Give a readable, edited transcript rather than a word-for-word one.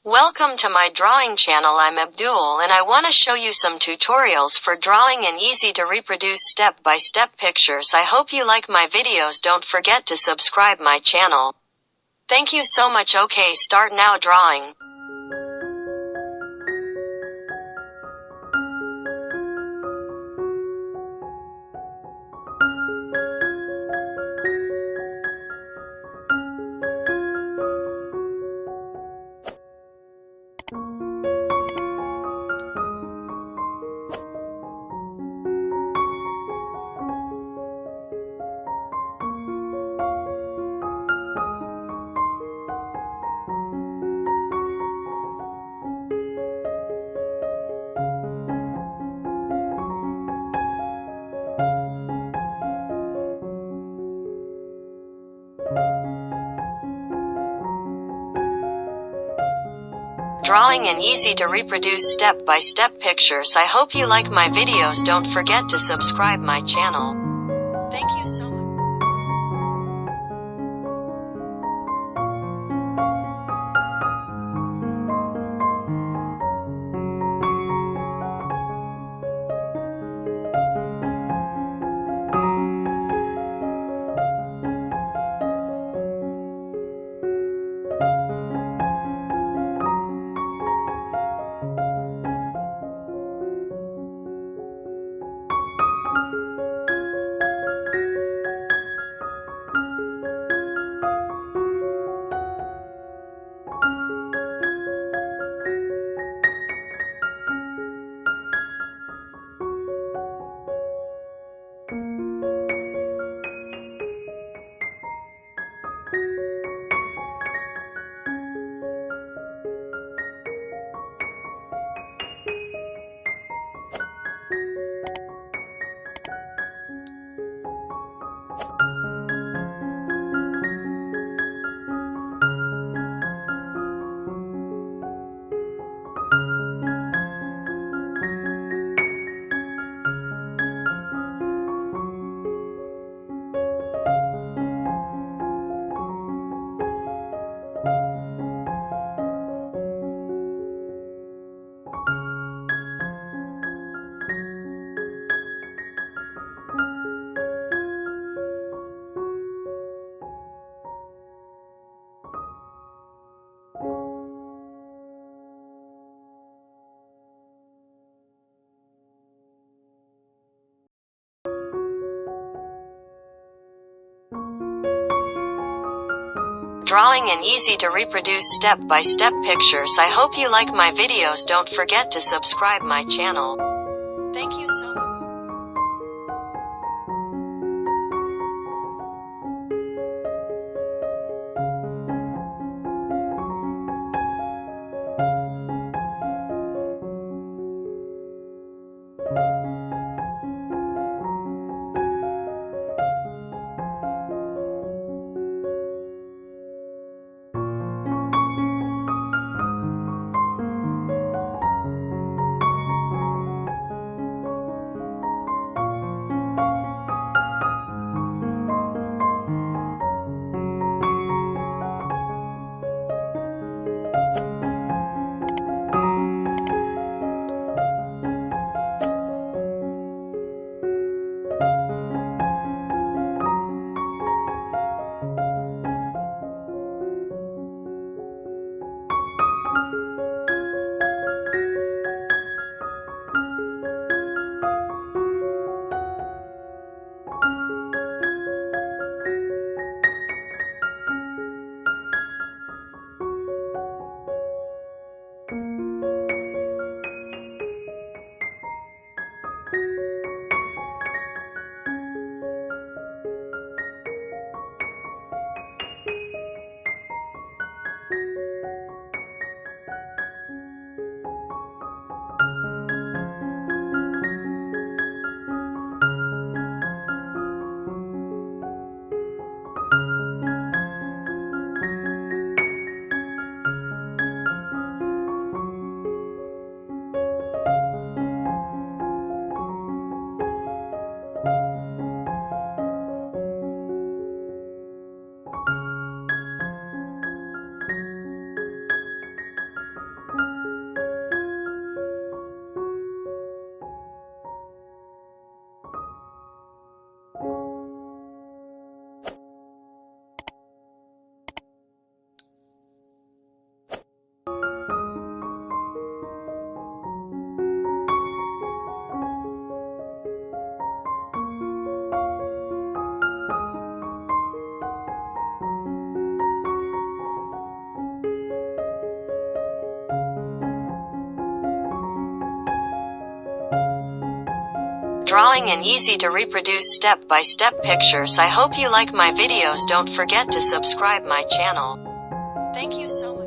Welcome to my drawing channel. I'm Abdul and I want to show you some tutorials for drawing and easy to reproduce step-by-step pictures. I hope you like my videos. Don't forget to subscribe my channel. Thank you so much. Okay, start now drawing. Drawing and easy to reproduce step-by-step pictures. I hope you like my videos. Don't forget to subscribe my channel. Thank you so much. Drawing and easy to reproduce step-by-step pictures. I hope you like my videos. Don't forget to subscribe my channel. Thank you so much. drawing and easy to reproduce step-by-step pictures. I hope you like my videos. Don't forget to subscribe my channel. Thank you so much.